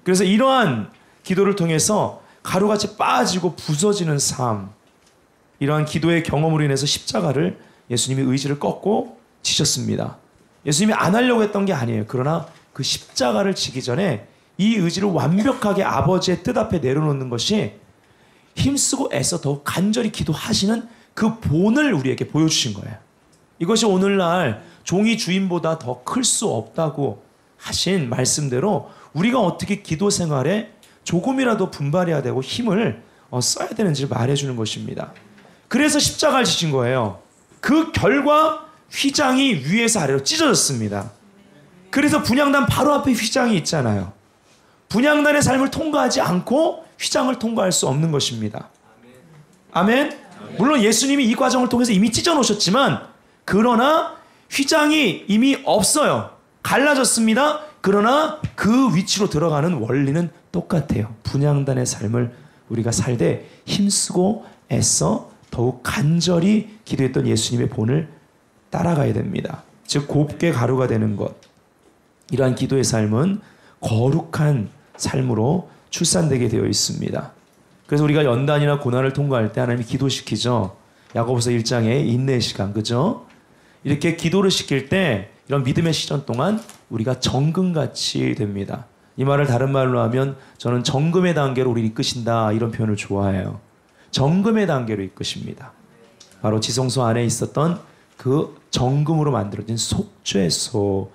그래서 이러한 기도를 통해서 가루같이 빠지고 부서지는 삶, 이러한 기도의 경험으로 인해서 십자가를 예수님이 의지를 꺾고 지셨습니다. 예수님이 안 하려고 했던 게 아니에요. 그러나 그 십자가를 지기 전에 이 의지를 완벽하게 아버지의 뜻 앞에 내려놓는 것이 힘쓰고 애써 더욱 간절히 기도하시는 그 본을 우리에게 보여주신 거예요. 이것이 오늘날 종이 주인보다 더 클 수 없다고 하신 말씀대로 우리가 어떻게 기도 생활에 조금이라도 분발해야 되고 힘을 써야 되는지를 말해주는 것입니다. 그래서 십자가를 지신 거예요. 그 결과 휘장이 위에서 아래로 찢어졌습니다. 그래서 분향단 바로 앞에 휘장이 있잖아요. 분향단의 삶을 통과하지 않고 휘장을 통과할 수 없는 것입니다. 아멘? 물론 예수님이 이 과정을 통해서 이미 찢어 놓으셨지만 그러나 휘장이 이미 없어요. 갈라졌습니다. 그러나 그 위치로 들어가는 원리는 똑같아요. 분향단의 삶을 우리가 살되 힘쓰고 애써 더욱 간절히 기도했던 예수님의 본을 따라가야 됩니다. 즉 곱게 가루가 되는 것. 이러한 기도의 삶은 거룩한 삶으로 출산되게 되어 있습니다. 그래서 우리가 연단이나 고난을 통과할 때 하나님이 기도시키죠. 야고보서 1장에 인내의 시간, 그죠? 이렇게 기도를 시킬 때 이런 믿음의 시전 동안 우리가 정금같이 됩니다. 이 말을 다른 말로 하면 저는 정금의 단계로 우리를 이끄신다 이런 표현을 좋아해요. 정금의 단계로 이끄십니다. 바로 지성소 안에 있었던 그 정금으로 만들어진 속죄소의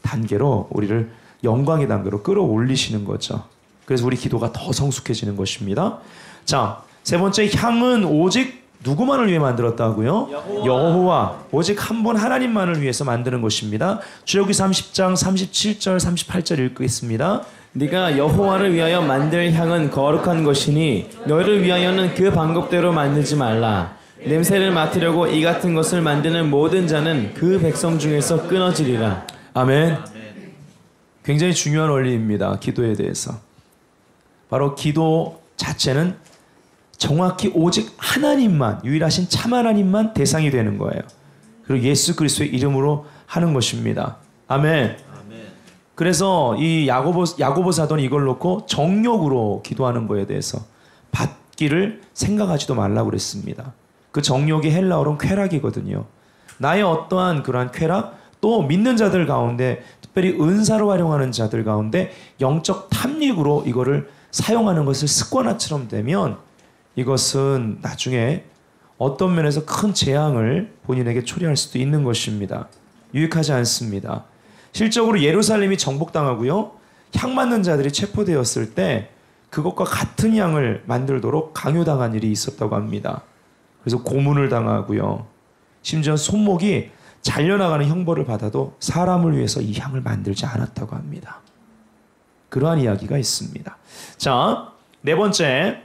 단계로 우리를 영광의 단계로 끌어올리시는 거죠. 그래서 우리 기도가 더 성숙해지는 것입니다. 자, 세 번째, 향은 오직 누구만을 위해 만들었다고요? 여호와. 오직 한 분 하나님만을 위해서 만드는 것입니다. 출애굽기 30장 37절 38절 읽겠습니다. 네가 여호와를 위하여 만들 향은 거룩한 것이니 너희를 위하여는 그 방법대로 만들지 말라. 냄새를 맡으려고 이 같은 것을 만드는 모든 자는 그 백성 중에서 끊어지리라. 아멘. 굉장히 중요한 원리입니다. 기도에 대해서. 바로 기도 자체는 정확히 오직 하나님만, 유일하신 참 하나님만 대상이 되는 거예요. 그리고 예수 그리스도의 이름으로 하는 것입니다. 아멘. 그래서 이 야고보 사도는 이걸 놓고 정욕으로 기도하는 거에 대해서 받기를 생각하지도 말라고 그랬습니다. 그 정욕이 헬라어로는 쾌락이거든요. 나의 어떠한 그러한 쾌락, 또 믿는 자들 가운데 특별히 은사로 활용하는 자들 가운데 영적 탐닉으로 이거를 사용하는 것을 습관화처럼 되면 이것은 나중에 어떤 면에서 큰 재앙을 본인에게 초래할 수도 있는 것입니다. 유익하지 않습니다. 실적으로 예루살렘이 정복당하고요. 향 맞는 자들이 체포되었을 때 그것과 같은 향을 만들도록 강요당한 일이 있었다고 합니다. 그래서 고문을 당하고요. 심지어 손목이 잘려나가는 형벌을 받아도 사람을 위해서 이 향을 만들지 않았다고 합니다. 그러한 이야기가 있습니다. 자, 네 번째,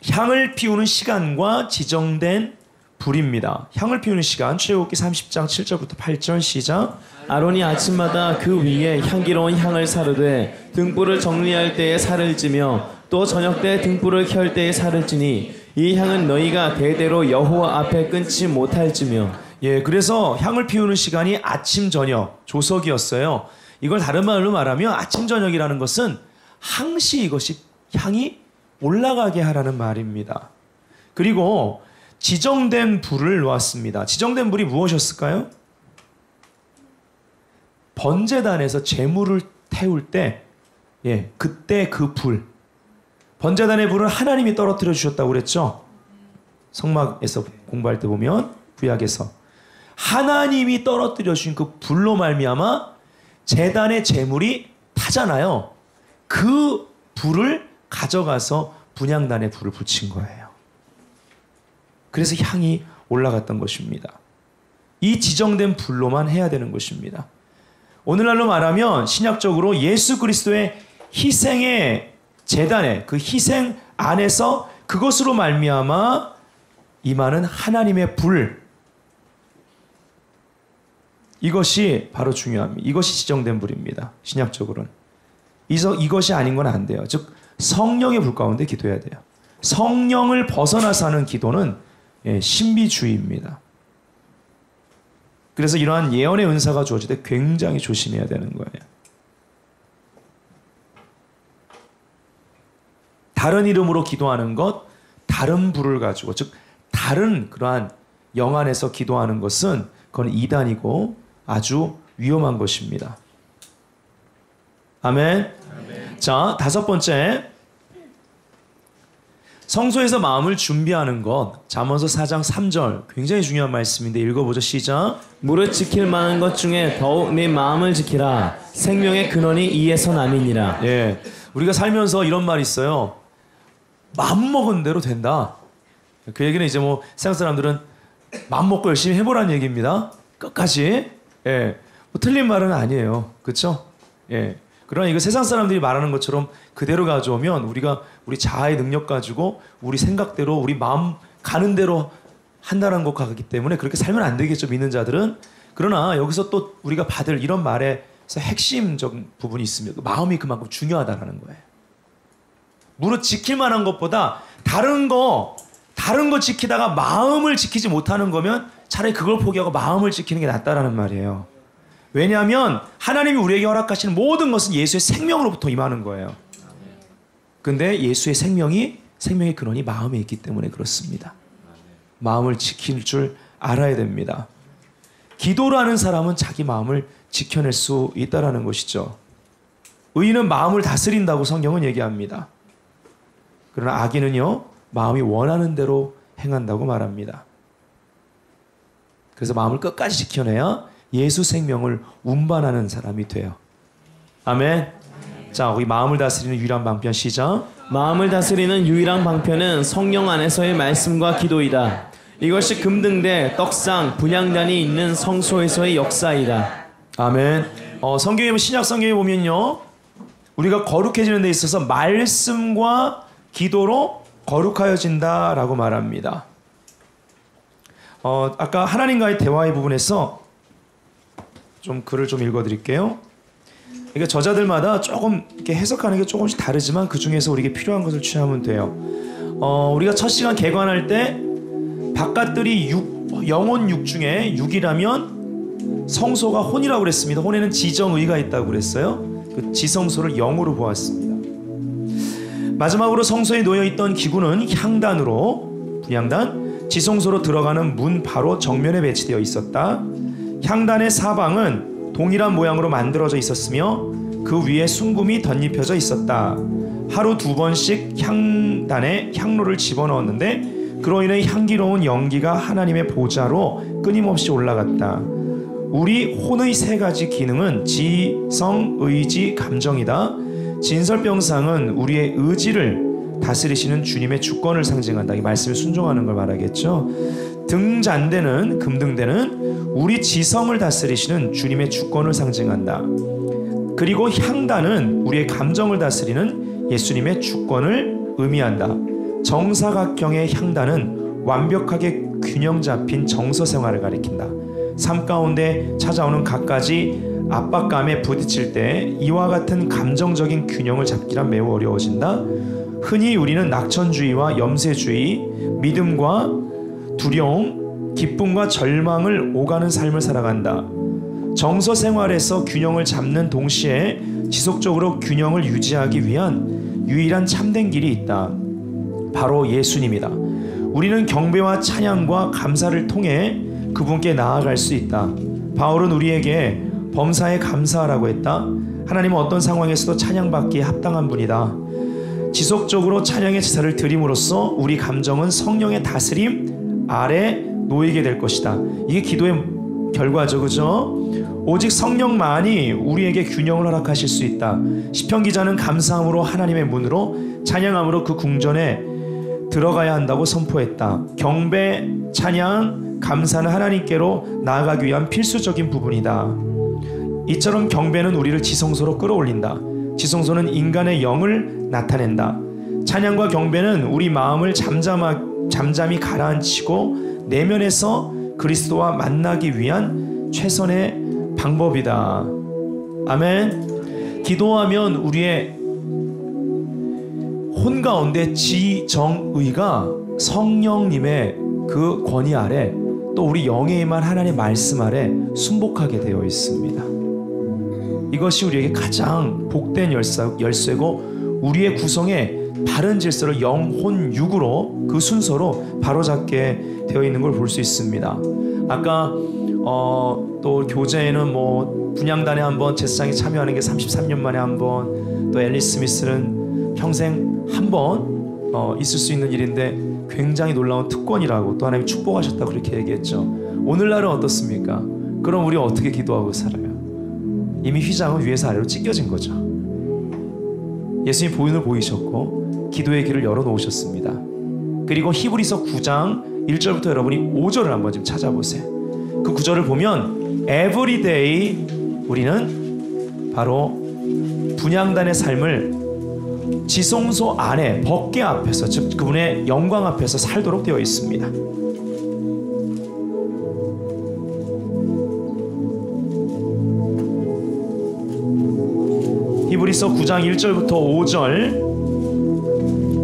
향을 피우는 시간과 지정된 불입니다. 향을 피우는 시간, 출애굽기 30장 7절부터 8절 시작. 아론이 아침마다 그 위에 향기로운 향을 사르되 등불을 정리할 때에 살을 찌며 또 저녁 때 등불을 켤 때에 살을 찌니 이 향은 너희가 대대로 여호와 앞에 끊지 못할지며. 예, 그래서 향을 피우는 시간이 아침 저녁 조석이었어요. 이걸 다른 말로 말하면 아침 저녁이라는 것은 항시 이것이 향이 올라가게 하라는 말입니다. 그리고 지정된 불을 놓았습니다. 지정된 불이 무엇이었을까요? 번제단에서 제물을 태울 때, 예, 그때 그 불. 번제단의 불을 하나님이 떨어뜨려 주셨다고 그랬죠? 성막에서 공부할 때 보면 구약에서 하나님이 떨어뜨려 주신 그 불로 말미암아 제단의 제물이 타잖아요. 그 불을 가져가서 분향단에 불을 붙인 거예요. 그래서 향이 올라갔던 것입니다. 이 지정된 불로만 해야 되는 것입니다. 오늘날로 말하면 신약적으로 예수 그리스도의 희생의 제단에 그 희생 안에서 그것으로 말미암아 임하는 하나님의 불, 이것이 바로 중요합니다. 이것이 지정된 불입니다. 신약적으로는. 이것이 아닌 건 안 돼요. 즉 성령의 불 가운데 기도해야 돼요. 성령을 벗어나서 하는 기도는 신비주의입니다. 그래서 이러한 예언의 은사가 주어질 때 굉장히 조심해야 되는 거예요. 다른 이름으로 기도하는 것, 다른 부를 가지고, 즉 다른 그러한 영 안에서 기도하는 것은 그건 이단이고 아주 위험한 것입니다. 아멘. 자, 다섯 번째, 성소에서 마음을 준비하는 것. 잠언서 4장 3절 굉장히 중요한 말씀인데 읽어보죠. 시작. 무릇 지킬 만한 것 중에 더욱 네 마음을 지키라. 생명의 근원이 이에서 남이니라. 예, 우리가 살면서 이런 말이 있어요. 마음 먹은 대로 된다. 그 얘기는 이제 뭐 세상 사람들은 마음 먹고 열심히 해보라는 얘기입니다. 끝까지. 예, 뭐 틀린 말은 아니에요. 그렇죠? 예. 그러나 이거 세상 사람들이 말하는 것처럼 그대로 가져오면 우리가 우리 자아의 능력 가지고 우리 생각대로 우리 마음 가는 대로 한다는 것 같기 때문에 그렇게 살면 안 되겠죠, 믿는 자들은. 그러나 여기서 또 우리가 받을 이런 말에서 핵심적인 부분이 있습니다. 마음이 그만큼 중요하다는 거예요. 무릇 지킬 만한 것보다 다른 거 지키다가 마음을 지키지 못하는 거면 차라리 그걸 포기하고 마음을 지키는 게 낫다라는 말이에요. 왜냐하면 하나님이 우리에게 허락하시는 모든 것은 예수의 생명으로부터 임하는 거예요. 근데 예수의 생명의 근원이 마음에 있기 때문에 그렇습니다. 마음을 지킬 줄 알아야 됩니다. 기도를 하는 사람은 자기 마음을 지켜낼 수 있다는 것이죠. 의인은 마음을 다스린다고 성경은 얘기합니다. 그러나 악인은요, 마음이 원하는 대로 행한다고 말합니다. 그래서 마음을 끝까지 지켜내야 예수 생명을 운반하는 사람이 돼요. 아멘. 자, 우리 마음을 다스리는 유일한 방편 시작. 마음을 다스리는 유일한 방편은 성령 안에서의 말씀과 기도이다. 이것이 금등대, 떡상, 분향단이 있는 성소에서의 역사이다. 아멘. 성경에 신약 성경에 보면요, 우리가 거룩해지는 데 있어서 말씀과 기도로 거룩하여진다라고 말합니다. 아까 하나님과의 대화의 부분에서 좀 글을 좀 읽어드릴게요. 이게 저자들마다 조금 이렇게 해석하는 게 조금씩 다르지만 그 중에서 우리에게 필요한 것을 취하면 돼요. 우리가 첫 시간 개관할 때 바깥들이 영혼 육 중에 육이라면 성소가 혼이라고 그랬습니다. 혼에는 지정의가 있다고 그랬어요. 그 지성소를 영으로 보았습니다. 마지막으로 성소에 놓여있던 기구는 향단으로, 분향단, 지성소로 들어가는 문 바로 정면에 배치되어 있었다. 향단의 사방은 동일한 모양으로 만들어져 있었으며 그 위에 순금이 덧입혀져 있었다. 하루 2번씩 향단에 향로를 집어넣었는데 그로 인해 향기로운 연기가 하나님의 보좌로 끊임없이 올라갔다. 우리 혼의 3가지 기능은 지, 성, 의지, 감정이다. 진설병상은 우리의 의지를 다스리시는 주님의 주권을 상징한다. 이 말씀에 순종하는 걸 말하겠죠. 등잔대는, 금등대는 우리 지성을 다스리시는 주님의 주권을 상징한다. 그리고 향단은 우리의 감정을 다스리는 예수님의 주권을 의미한다. 정사각형의 향단은 완벽하게 균형 잡힌 정서 생활을 가리킨다. 삶 가운데 찾아오는 갖가지 압박감에 부딪힐 때 이와 같은 감정적인 균형을 잡기란 매우 어려워진다. 흔히 우리는 낙천주의와 염세주의, 믿음과 두려움, 기쁨과 절망을 오가는 삶을 살아간다. 정서 생활에서 균형을 잡는 동시에 지속적으로 균형을 유지하기 위한 유일한 참된 길이 있다. 바로 예수님이다. 우리는 경배와 찬양과 감사를 통해 그분께 나아갈 수 있다. 바울은 우리에게 범사에 감사하라고 했다. 하나님은 어떤 상황에서도 찬양받기에 합당한 분이다. 지속적으로 찬양의 제사를 드림으로써 우리 감정은 성령의 다스림 아래 놓이게 될 것이다. 이게 기도의 결과죠, 그죠? 오직 성령만이 우리에게 균형을 허락하실 수 있다. 시편 기자는 감사함으로 하나님의 문으로, 찬양함으로 그 궁전에 들어가야 한다고 선포했다. 경배, 찬양, 감사는 하나님께로 나아가기 위한 필수적인 부분이다. 이처럼 경배는 우리를 지성소로 끌어올린다. 지성소는 인간의 영을 나타낸다. 찬양과 경배는 우리 마음을 잠잠히 가라앉히고 내면에서 그리스도와 만나기 위한 최선의 방법이다. 아멘. 기도하면 우리의 혼 가운데 지정의가 성령님의 그 권위 아래, 또 우리 영에 임한 하나님의 말씀 아래 순복하게 되어 있습니다. 이것이 우리에게 가장 복된 열쇠고 우리의 구성에 바른 질서를 영혼육으로 그 순서로 바로잡게 되어 있는 걸 볼 수 있습니다. 아까 또 교제에는 뭐 분향단에 한번 제사장에 참여하는 게 33년 만에 한번, 또 앨리스 스미스는 평생 한번 있을 수 있는 일인데 굉장히 놀라운 특권이라고 또 하나님이 축복하셨다고 그렇게 얘기했죠. 오늘날은 어떻습니까? 그럼 우리 어떻게 기도하고 살아요? 이미 휘장은 위에서 아래로 찢겨진 거죠. 예수님 보혈을 보이셨고 기도의 길을 열어놓으셨습니다. 그리고 히브리서 9장 1절부터 여러분이 5절을 한번 좀 찾아보세요. 그 9절을 보면 everyday 우리는 바로 분향단의 삶을 지성소 안에 법궤 앞에서, 즉 그분의 영광 앞에서 살도록 되어 있습니다. 히브리서 9장 1절부터 5절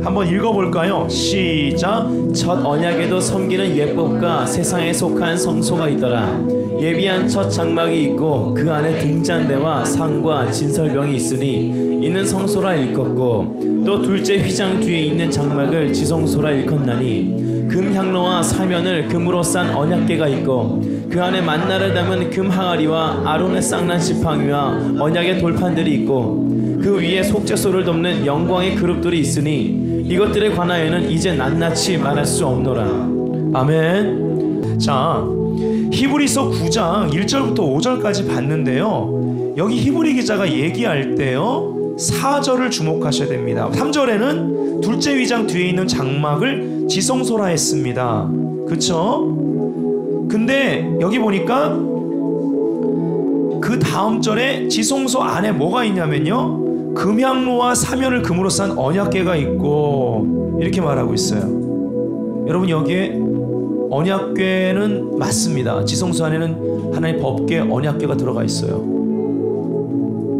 한번 읽어볼까요? 시작. 첫 언약에도 섬기는 예법과 세상에 속한 성소가 있더라. 예비한 첫 장막이 있고 그 안에 등잔대와 상과 진설병이 있으니 이는 성소라 일컫고, 또 둘째 휘장 뒤에 있는 장막을 지성소라 일컫나니 금향로와 사면을 금으로 싼 언약궤가 있고 그 안에 만나를 담은 금 항아리와 아론의 쌍난 지팡이와 언약의 돌판들이 있고 그 위에 속죄소를 덮는 영광의 그룹들이 있으니 이것들에 관하여는 이제 낱낱이 말할 수 없노라. 아멘. 자, 히브리서 9장 1절부터 5절까지 봤는데요, 여기 히브리 기자가 얘기할 때요 4절을 주목하셔야 됩니다. 3절에는 둘째 휘장 뒤에 있는 장막을 지성소라 했습니다. 그쵸? 근데 여기 보니까 그 다음 절에 지성소 안에 뭐가 있냐면요, 금향로와 사면을 금으로 싼 언약궤가 있고 이렇게 말하고 있어요. 여러분, 여기에 언약궤는 맞습니다. 지성소 안에는 하나님의 법궤 언약궤가 들어가 있어요.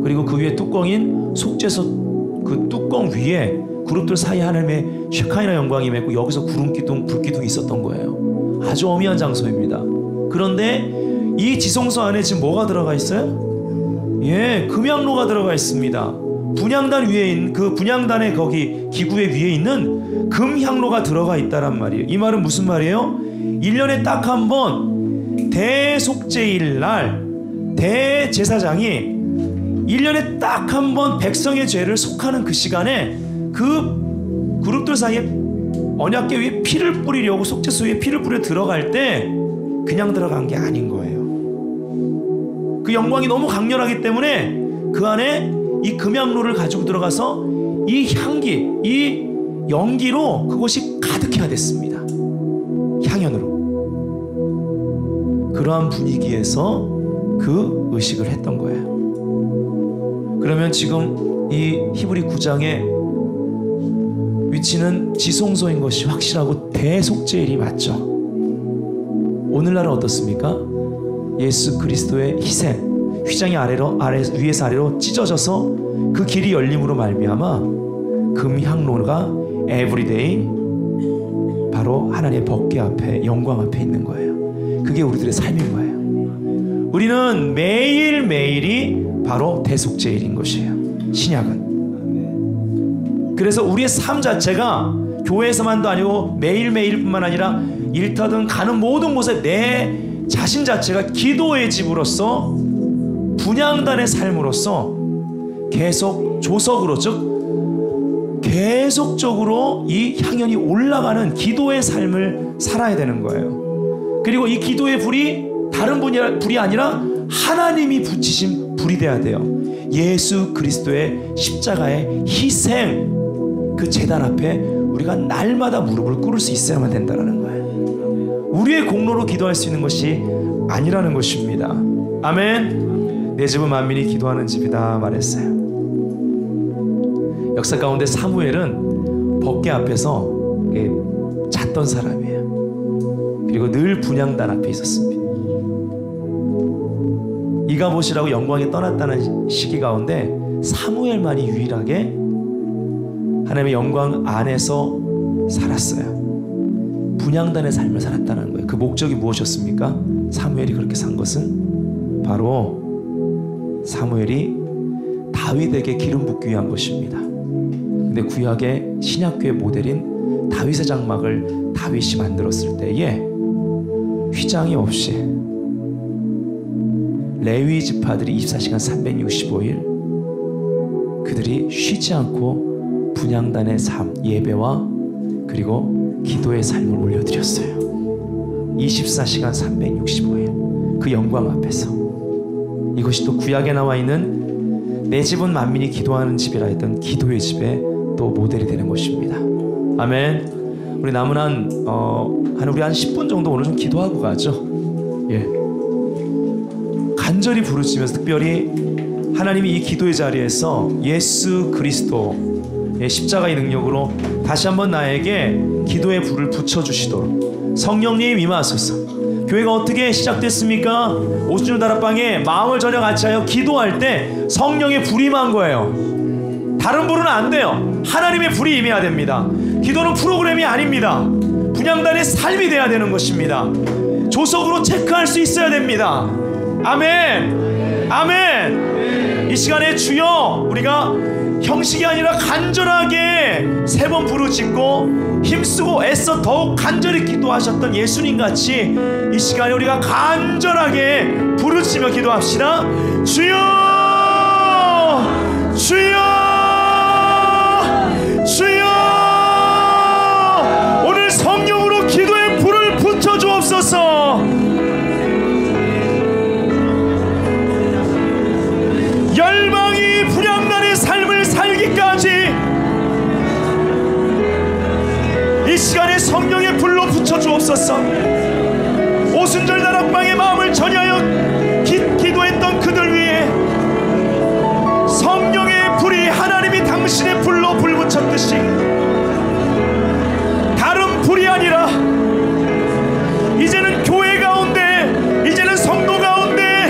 그리고 그 위에 뚜껑인 속죄소, 그 뚜껑 위에 그룹들 사이에 하나님의 쉐카이나 영광이 맺고 여기서 구름기둥, 불기둥이 있었던 거예요. 아주 어미한 장소입니다. 그런데 이 지성소 안에 지금 뭐가 들어가 있어요? 예, 금향로가 들어가 있습니다. 분향단 위에 있는 그 분향단의 거기 기구의 위에 있는 금향로가 들어가 있다란 말이에요. 이 말은 무슨 말이에요? 1년에 딱 한 번 대속죄일 날 대제사장이 1년에 딱 한 번 백성의 죄를 속하는 그 시간에 그 그룹들 사이에 언약궤 위에 피를 뿌리려고 속죄소 위에 피를 뿌려 들어갈 때 그냥 들어간 게 아닌 거예요. 그 영광이 너무 강렬하기 때문에 그 안에 이 금향로를 가지고 들어가서 이 향기, 이 연기로 그곳이 가득해야 됐습니다. 향연으로. 그러한 분위기에서 그 의식을 했던 거예요. 그러면 지금 이 히브리 9장의 위치는 지성소인 것이 확실하고 대속죄일이 맞죠. 오늘날은 어떻습니까? 예수 그리스도의 희생, 휘장이 위에서 아래로 찢어져서 그 길이 열림으로 말미암아 금향로가 에브리데이 바로 하나님의 법궤 앞에, 영광 앞에 있는 거예요. 그게 우리들의 삶인 거예요. 우리는 매일매일이 바로 대속죄일인 것이에요. 신약은. 그래서 우리의 삶 자체가 교회에서만도 아니고 매일매일뿐만 아니라 일터든 가는 모든 곳에 내 자신 자체가 기도의 집으로서, 분향단의 삶으로서 계속 조석으로, 즉 계속적으로 이 향연이 올라가는 기도의 삶을 살아야 되는 거예요. 그리고 이 기도의 불이 다른 불이 아니라 하나님이 붙이신 불이 돼야 돼요. 예수 그리스도의 십자가의 희생, 그 제단 앞에 우리가 날마다 무릎을 꿇을 수 있어야만 된다는 거예요. 우리의 공로로 기도할 수 있는 것이 아니라는 것입니다. 아멘. 내 집은 만민이 기도하는 집이다 말했어요. 역사 가운데 사무엘은 법궤 앞에서 잤던 사람이에요. 그리고 늘 분향단 앞에 있었습니다. 이가봇이라고 영광에 떠났다는 시기 가운데 사무엘만이 유일하게 하나님의 영광 안에서 살았어요. 분향단의 삶을 살았다는 거예요. 그 목적이 무엇이었습니까? 사무엘이 그렇게 산 것은 바로 사무엘이 다윗에게 기름 붓기 위한 것입니다. 근데 구약의 신약교의 모델인 다윗의 장막을 다윗이 만들었을 때에 휘장이 없이 레위 지파들이 24시간 365일 그들이 쉬지 않고 분향단의 삶, 예배와 그리고 기도의 삶을 올려드렸어요. 24시간 365일 그 영광 앞에서. 이것이 또 구약에 나와 있는 내 집은 만민이 기도하는 집이라 했던 기도의 집의 또 모델이 되는 것입니다. 아멘. 우리 남은 한 10분 정도 오늘 좀 기도하고 가죠. 예. 간절히 부르짖으면서 특별히 하나님이 이 기도의 자리에서 예수 그리스도의 십자가의 능력으로 다시 한번 나에게 기도의 불을 붙여주시도록 성령님 임하소서. 교회가 어떻게 시작됐습니까? 오순절 다락방에 마음을 전혀 같이 하여 기도할 때 성령의 불이 임한 거예요. 다른 불은 안 돼요. 하나님의 불이 임해야 됩니다. 기도는 프로그램이 아닙니다. 분향단의 삶이 돼야 되는 것입니다. 조석으로 체크할 수 있어야 됩니다. 아멘. 아멘. 이 시간에 주여, 우리가 형식이 아니라 간절하게 3번 부르짖고 힘쓰고 애써 더욱 간절히 기도하셨던 예수님같이 이 시간에 우리가 간절하게 부르짖으며 기도합시다. 주여, 주여, 주여. 오늘 성령으로 기도의 불을 붙여주옵소서. 열방이 분향단의 삶을 살기까지 이 시간에 성령의 불로 붙여주옵소서. 오순절 다락방의 마음을 전하여 기도했던 그들 위에 성령의 불이 하나님이 당신의 불로 불 붙였듯이 다른 불이 아니라 이제는 교회 가운데, 이제는 성도 가운데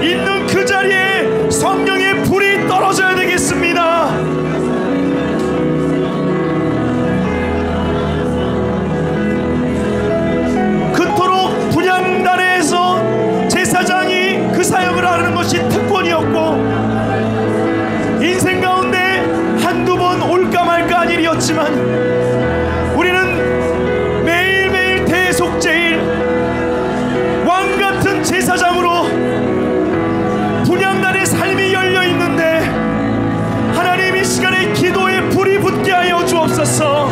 있는 그 자리에 성령의 불이 떨어져야 되겠습니다. 그토록 분향단에서 제사장이 그 사역을 하는 것이 특권이었고 인생 가운데 한두 번 올까 말까 한 일이었지만 우리는 매일매일 대속제일 왕같은 제사장으로 분향단의 삶이 열려있는데 하나님 이 시간에 기도의 불이 붙게 하여 주옵소서.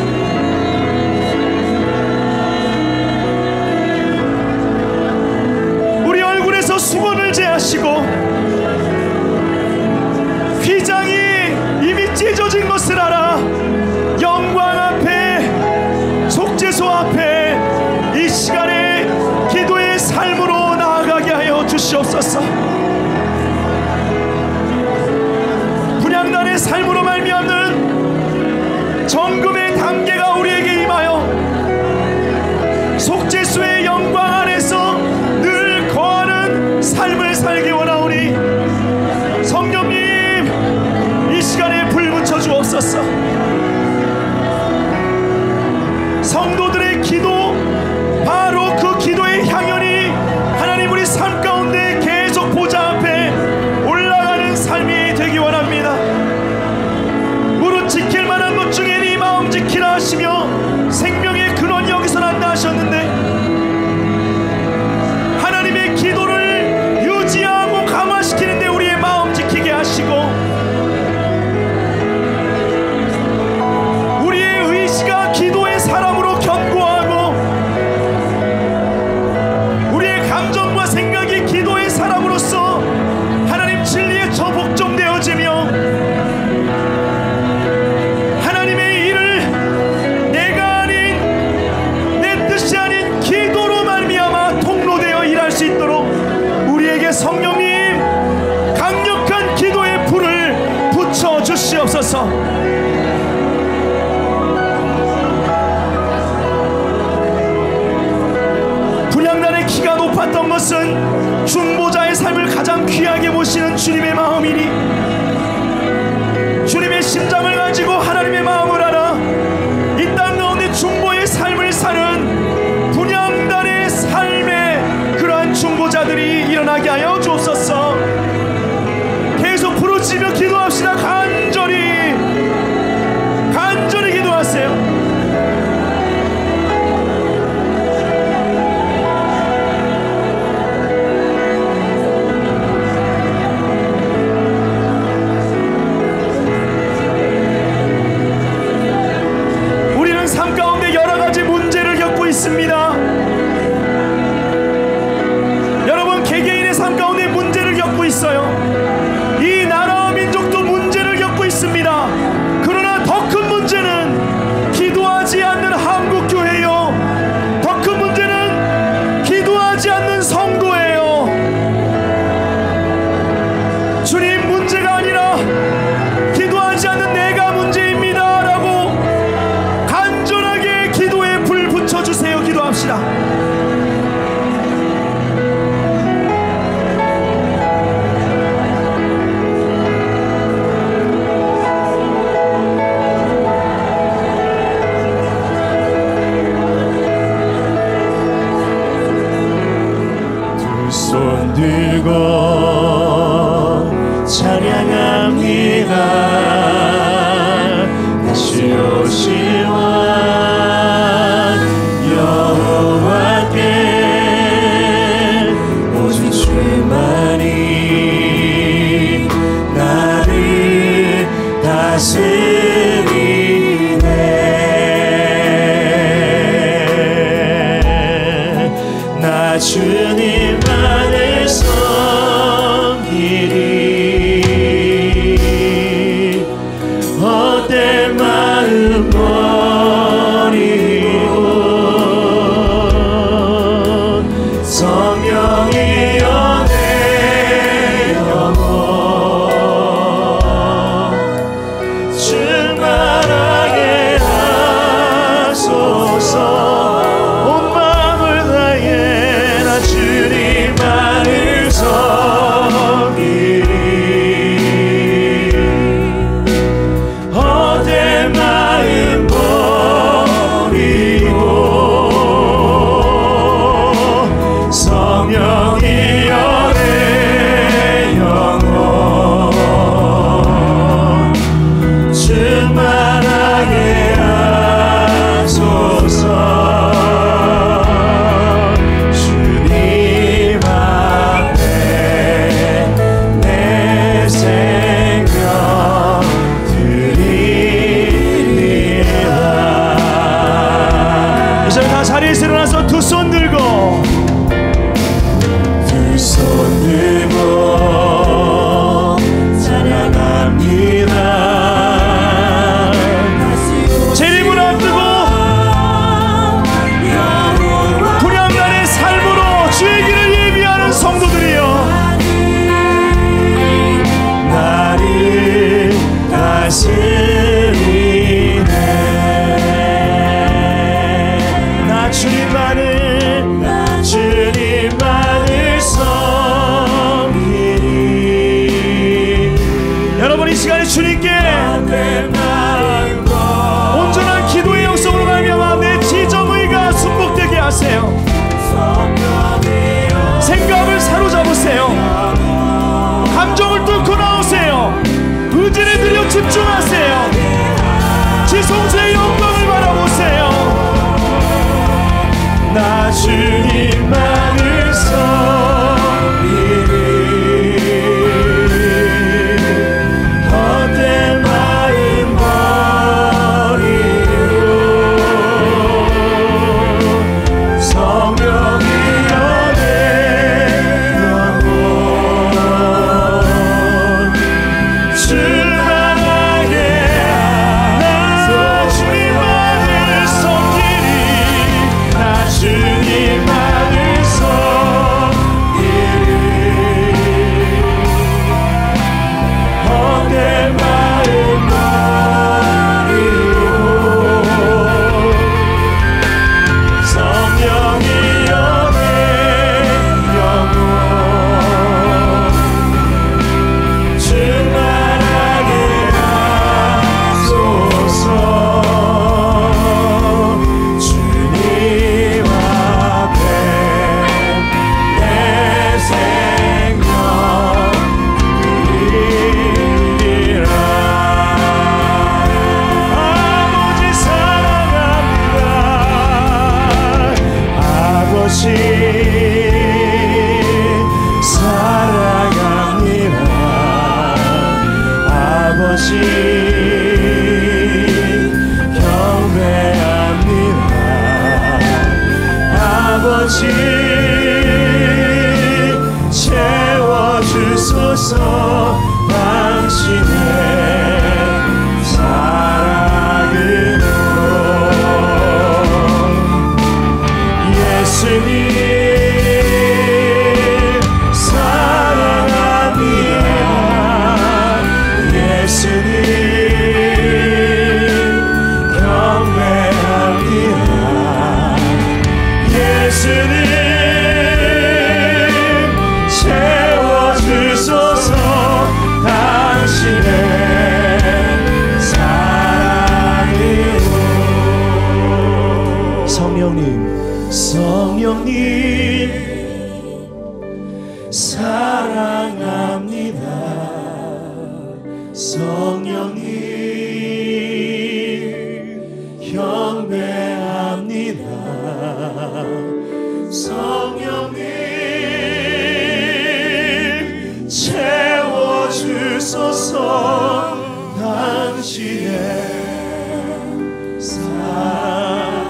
우리 얼굴에서 수건을 제하시고 휘장이 이미 찢어진 것을 알아 영광 앞에, 속죄소 앞에 이 시간에 기도의 삶으로 나아가게 하여 주시옵소서. 분향단의 삶으로 말미암는 정금의 단계가 우리에게 임하여 속죄소의 영광 안에서 늘 거하는 삶을 살기 원하오니 성령님 이 시간에 불 붙여 주옵소서. 성도들의 기도, 바로 그 기도의 향연이 하나님 우리 삶 가운데 계속 보좌 앞에 올라가는 삶이 되기 원합니다. 무릇 지킬 만한 것 중에 네 마음 지키라 하시며 생명의 근원 여기서 난다 하셨는데 하나님의 기도를 유지하고 감화시키는데 우리의 마음 지키게 하시고 우리의 의지가 기도의 사람으로 견고하고 우리의 감정과 생각이 기도의 사람으로서 하나님 진리에 저복종되어지며 하나님의 일을 내가 아닌 내 뜻이 아닌 기도로 말미암아 통로되어 일할 수 있도록 우리에게 성령님 강력한 기도의 불을 붙여주시옵소서. 분향단의 키가 높았던 것은 중보자의 삶을 가장 귀하게 보시는 주님의 마음이니 주님의 심장을 가지고 하나님의 마음을 알아 이 땅 가운데 중보의 삶을 사는 분향단의 삶에 그러한 중보자들이 일어나게 하여 주옵소서. 계속 부르짖으며 기도합시다. 간절히 기도하지 않는 내가 문제입니다 라고 간절하게 기도에 불 붙여주세요. 기도합시다. 손 들고 찬양합니다. 다시 오실 왕 여호와께 오직 주만이 나를 다스리네. 나 주님만을 섬기리. 헛된 마음 버리고 성령이여 내 영혼 충만하게 하소서. 온 마음을 다해 나 주님만을 섬기리. 헛된 마음 버리고 성령이여 내 영혼 충만하게 하소서. 주님 앞에 내 생명 드리리라. 이제 다 자리에서 일어나서 두 손 들고 두 손 들고 찬양합니다. 재림을 앞두고 불량간의 삶으로 주의 길을 예비하는 성도들이여, 나를 다스리네. 나 주님만을 섬기리. 여러분 이 시간에 주님께 내 마음과 온전한 기도의 영성으로 말미암아 내 지정의가 순복되게 하세요. 생각을 사로잡으세요. 감정을 뚫고 나오세요. 의지를 들여 집중하세요. 지성소의 영광을 바라보세요. 나 주님만을 섬기리. 헛된 마음 버리고 성령이여 내 영혼 충만하게 하소서. 주님만을 섬기리. 나 주님만을 섬기리. 헛된 마음 버리고 성령이여 내 영혼 충만하게 하소서. 주님 앞에 내 생명 드리리라. 아버지 사랑합니다. 아버지 사랑합니다. 아버지 경배합니다. 아버지 채워주소서. 당신의 사랑으로 예수님 사랑합니다. 사랑합니다. 성령님 경배합니다. 성령님 채워주소서. 당신의 사랑으로.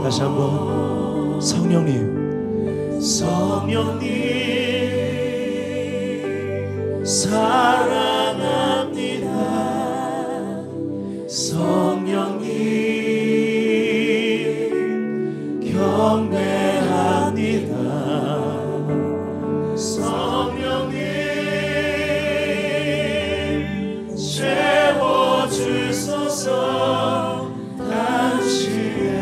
다시 한번 성령님, 성령님 사랑합니다. 성령님 경배합니다. 성령님 채워주소서. 당신의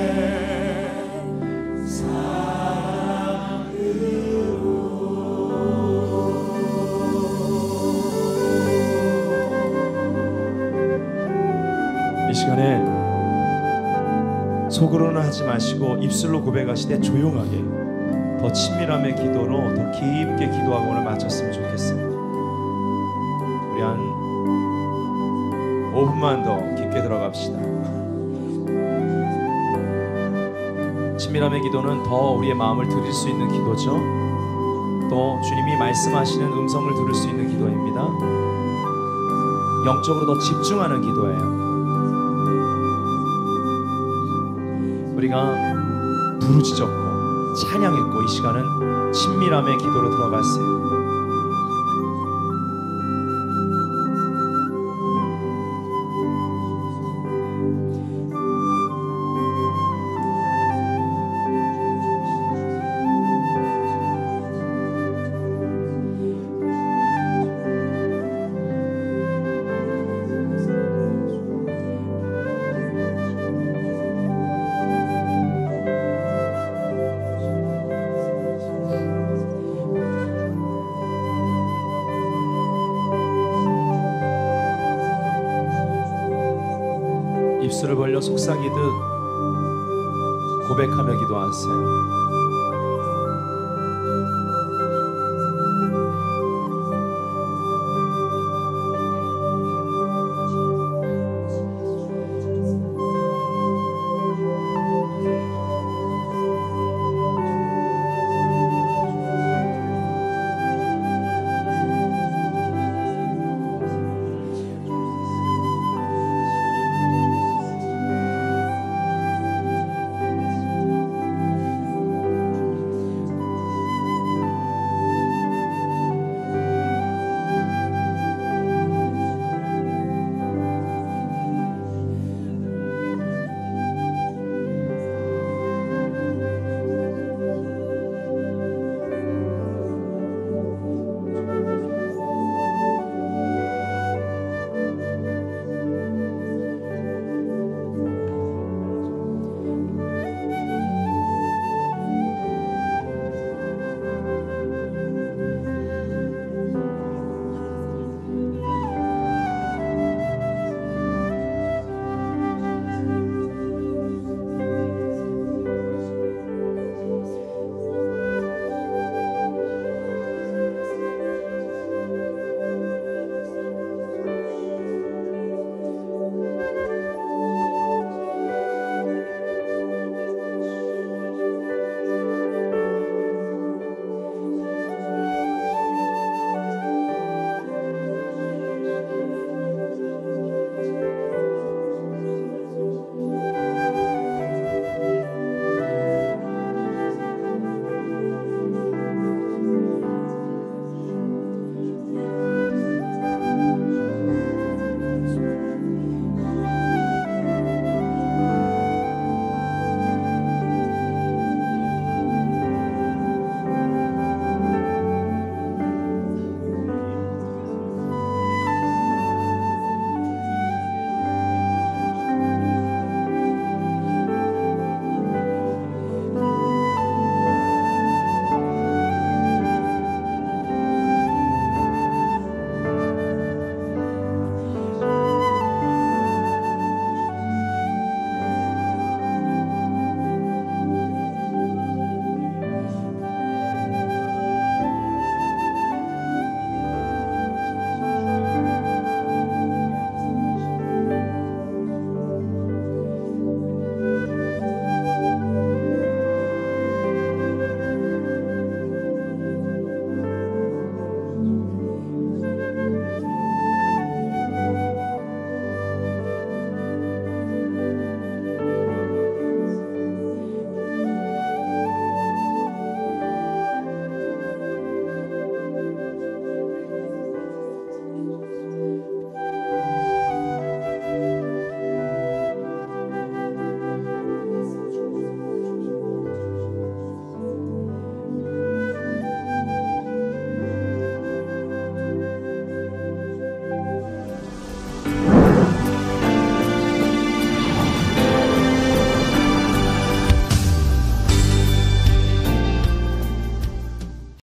이 시간에 속으로는 하지 마시고 입술로 고백하시되 조용하게 더 친밀함의 기도로 더 깊게 기도하고 오늘 마쳤으면 좋겠습니다. 우리 한 5분만 더 깊게 들어갑시다. 친밀함의 기도는 더 우리의 마음을 드릴 수 있는 기도죠. 또 주님이 말씀하시는 음성을 들을 수 있는 기도입니다. 영적으로 더 집중하는 기도예요. 우리가 부르짖었고 찬양했고 이 시간은 친밀함의 기도로 들어갔어요. 입술을 벌려 속삭이듯 고백하며 기도하세요.